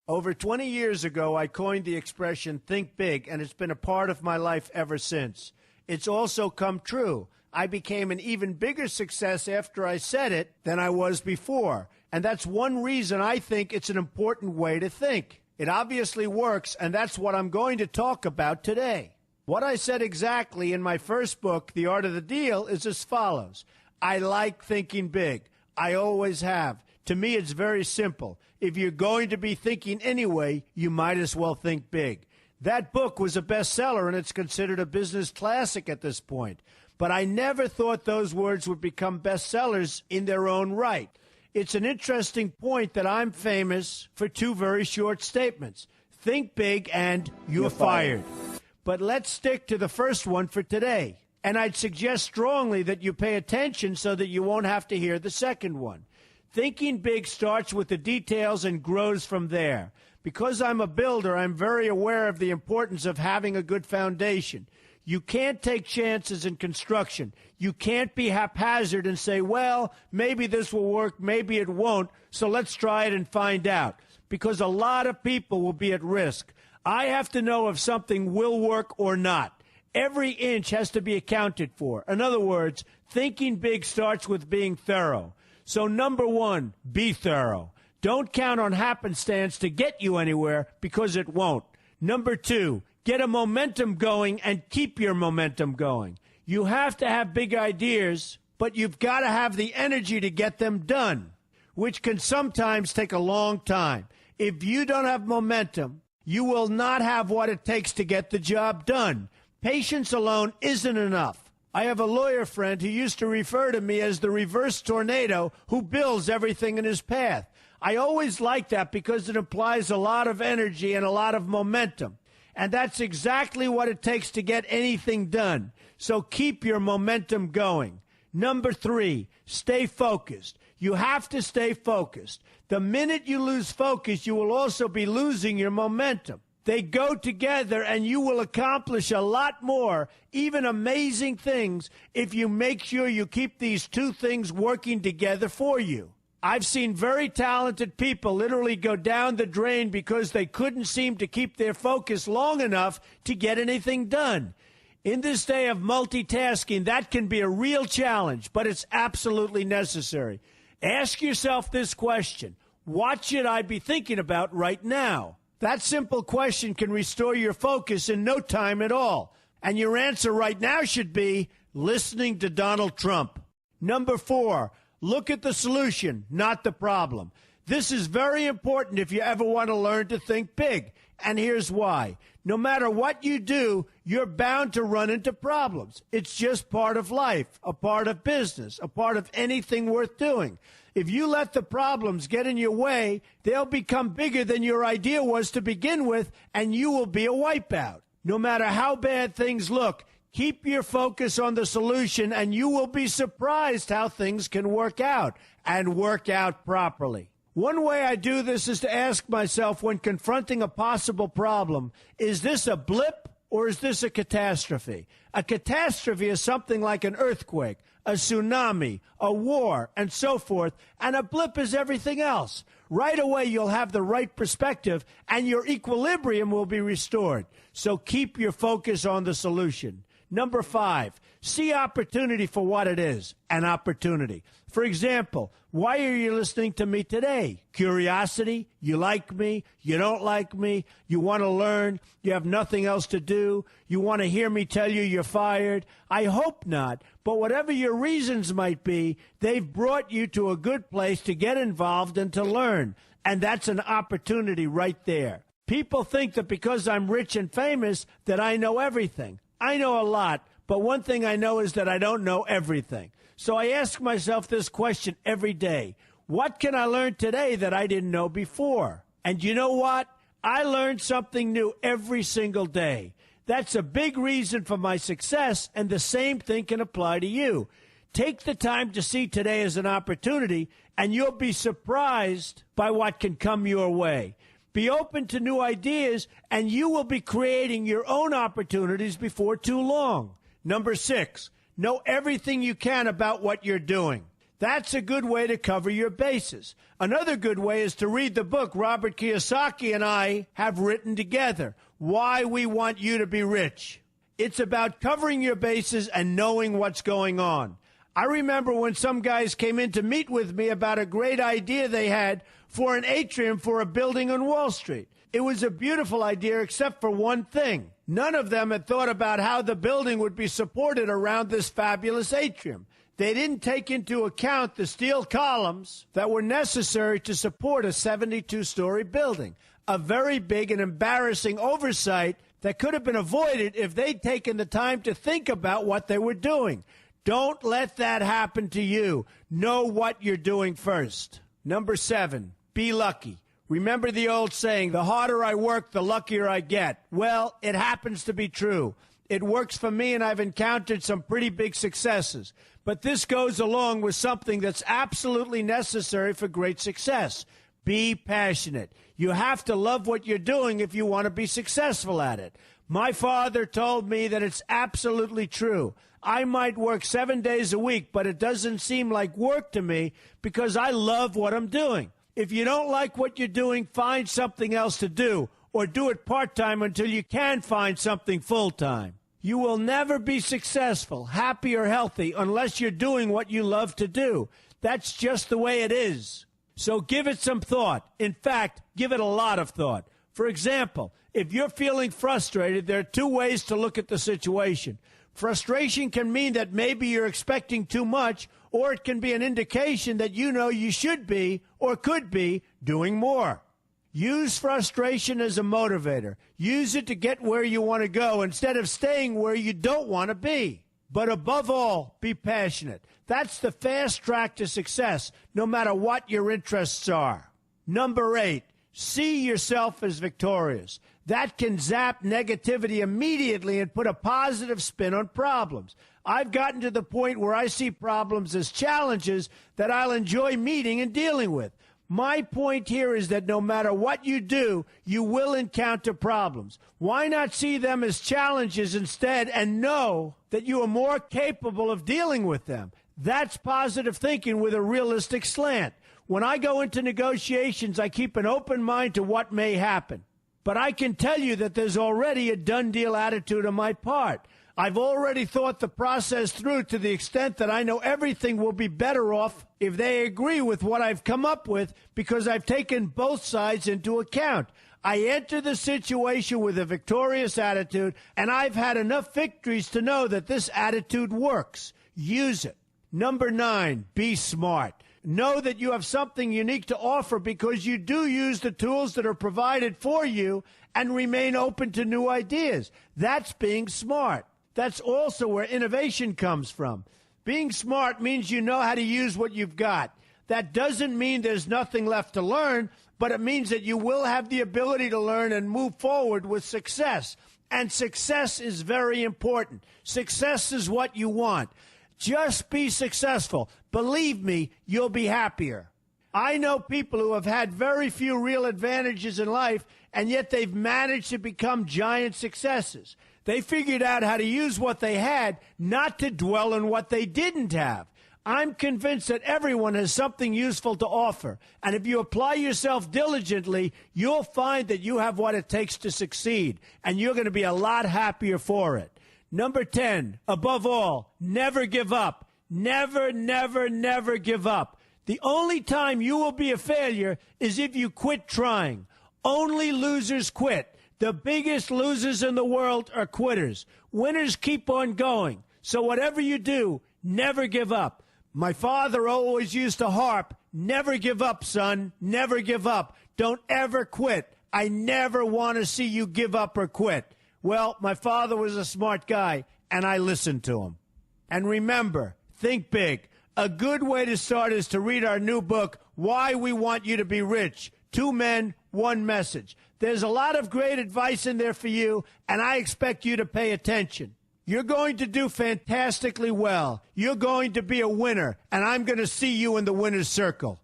Over 20 years ago, I coined the expression think big, and it's been a part of my life ever since. It's also come true. I became an even bigger success after I said it than I was before. And that's one reason I think it's an important way to think. It obviously works, and that's what I'm going to talk about today. What I said exactly in my first book, The Art of the Deal, is as follows. I like thinking big. I always have. To me, it's very simple. If you're going to be thinking anyway, you might as well think big. That book was a bestseller, and it's considered a business classic at this point. But I never thought those words would become bestsellers in their own right. It's an interesting point that I'm famous for two very short statements. Think big and you're fired. But let's stick to the first one for today. And I'd suggest strongly that you pay attention so that you won't have to hear the second one. Thinking big starts with the details and grows from there. Because I'm a builder, I'm very aware of the importance of having a good foundation. You can't take chances in construction. You can't be haphazard and say, well, maybe this will work, maybe it won't, so let's try it and find out. Because a lot of people will be at risk. I have to know if something will work or not. Every inch has to be accounted for. In other words, thinking big starts with being thorough. So number one, be thorough. Don't count on happenstance to get you anywhere because it won't. Number two, get a momentum going and keep your momentum going. You have to have big ideas, but you've got to have the energy to get them done, which can sometimes take a long time. If you don't have momentum, you will not have what it takes to get the job done. Patience alone isn't enough. I have a lawyer friend who used to refer to me as the reverse tornado who builds everything in his path. I always like that because it implies a lot of energy and a lot of momentum. And that's exactly what it takes to get anything done. So keep your momentum going. Number three, stay focused. You have to stay focused. The minute you lose focus, you will also be losing your momentum. They go together, and you will accomplish a lot more, even amazing things, if you make sure you keep these two things working together for you. I've seen very talented people literally go down the drain because they couldn't seem to keep their focus long enough to get anything done. In this day of multitasking, that can be a real challenge, but it's absolutely necessary. Ask yourself this question: what should I be thinking about right now? That simple question can restore your focus in no time at all. And your answer right now should be listening to Donald Trump. Number four, look at the solution, not the problem. This is very important if you ever want to learn to think big. And here's why. No matter what you do, you're bound to run into problems. It's just part of life, a part of business, a part of anything worth doing. If you let the problems get in your way, they'll become bigger than your idea was to begin with, and you will be a wipeout. No matter how bad things look, keep your focus on the solution, and you will be surprised how things can work out, and work out properly. One way I do this is to ask myself when confronting a possible problem, is this a blip or is this a catastrophe? A catastrophe is something like an earthquake, a tsunami, a war, and so forth, and a blip is everything else. Right away, you'll have the right perspective, and your equilibrium will be restored. So keep your focus on the solution. Number five, see opportunity for what it is, an opportunity. For example, why are you listening to me today? Curiosity? You like me? You don't like me? You want to learn? You have nothing else to do? You want to hear me tell you you're fired? I hope not. But whatever your reasons might be, they've brought you to a good place to get involved and to learn. And that's an opportunity right there. People think that because I'm rich and famous that I know everything. I know a lot, but one thing I know is that I don't know everything. So I ask myself this question every day. What can I learn today that I didn't know before? And you know what? I learn something new every single day. That's a big reason for my success, and the same thing can apply to you. Take the time to see today as an opportunity, and you'll be surprised by what can come your way. Be open to new ideas, and you will be creating your own opportunities before too long. Number six, know everything you can about what you're doing. That's a good way to cover your bases. Another good way is to read the book Robert Kiyosaki and I have written together, Why We Want You to Be Rich. It's about covering your bases and knowing what's going on. I remember when some guys came in to meet with me about a great idea they had for an atrium for a building on Wall Street. It was a beautiful idea except for one thing. None of them had thought about how the building would be supported around this fabulous atrium. They didn't take into account the steel columns that were necessary to support a 72-story building, a very big and embarrassing oversight that could have been avoided if they'd taken the time to think about what they were doing. Don't let that happen to you. Know what you're doing first. Number 7, be lucky. Remember the old saying, the harder I work, the luckier I get. Well, it happens to be true. It works for me, and I've encountered some pretty big successes. But this goes along with something that's absolutely necessary for great success. Be passionate. You have to love what you're doing if you want to be successful at it. My father told me that it's absolutely true. I might work 7 days a week, but it doesn't seem like work to me because I love what I'm doing. If you don't like what you're doing, find something else to do, or do it part-time until you can find something full-time. You will never be successful, happy, or healthy unless you're doing what you love to do. That's just the way it is. So give it some thought. In fact, give it a lot of thought. For example, if you're feeling frustrated, there are 2 ways to look at the situation. Frustration can mean that maybe you're expecting too much, or it can be an indication that you know you should be or could be doing more. Use frustration as a motivator. Use it to get where you want to go instead of staying where you don't want to be. But above all, be passionate. That's the fast track to success, no matter what your interests are. Number 8, see yourself as victorious. That can zap negativity immediately and put a positive spin on problems. I've gotten to the point where I see problems as challenges that I'll enjoy meeting and dealing with. My point here is that no matter what you do, you will encounter problems. Why not see them as challenges instead and know that you are more capable of dealing with them? That's positive thinking with a realistic slant. When I go into negotiations, I keep an open mind to what may happen. But I can tell you that there's already a done deal attitude on my part. I've already thought the process through to the extent that I know everything will be better off if they agree with what I've come up with because I've taken both sides into account. I enter the situation with a victorious attitude, and I've had enough victories to know that this attitude works. Use it. Number 9, be smart. Know that you have something unique to offer because you do use the tools that are provided for you and remain open to new ideas. That's being smart. That's also where innovation comes from. Being smart means you know how to use what you've got. That doesn't mean there's nothing left to learn, but it means that you will have the ability to learn and move forward with success. And success is very important. Success is what you want. Just be successful. Believe me, you'll be happier. I know people who have had very few real advantages in life, and yet they've managed to become giant successes. They figured out how to use what they had, not to dwell on what they didn't have. I'm convinced that everyone has something useful to offer, and if you apply yourself diligently, you'll find that you have what it takes to succeed, and you're going to be a lot happier for it. Number 10, above all, never give up. Never, never, never give up. The only time you will be a failure is if you quit trying. Only losers quit. The biggest losers in the world are quitters. Winners keep on going. So whatever you do, never give up. My father always used to harp, never give up, son, never give up. Don't ever quit. I never want to see you give up or quit. Well, my father was a smart guy, and I listened to him. And remember, think big. A good way to start is to read our new book, Why We Want You to Be Rich. 2 men, 1 message. There's a lot of great advice in there for you, and I expect you to pay attention. You're going to do fantastically well. You're going to be a winner, and I'm going to see you in the winner's circle.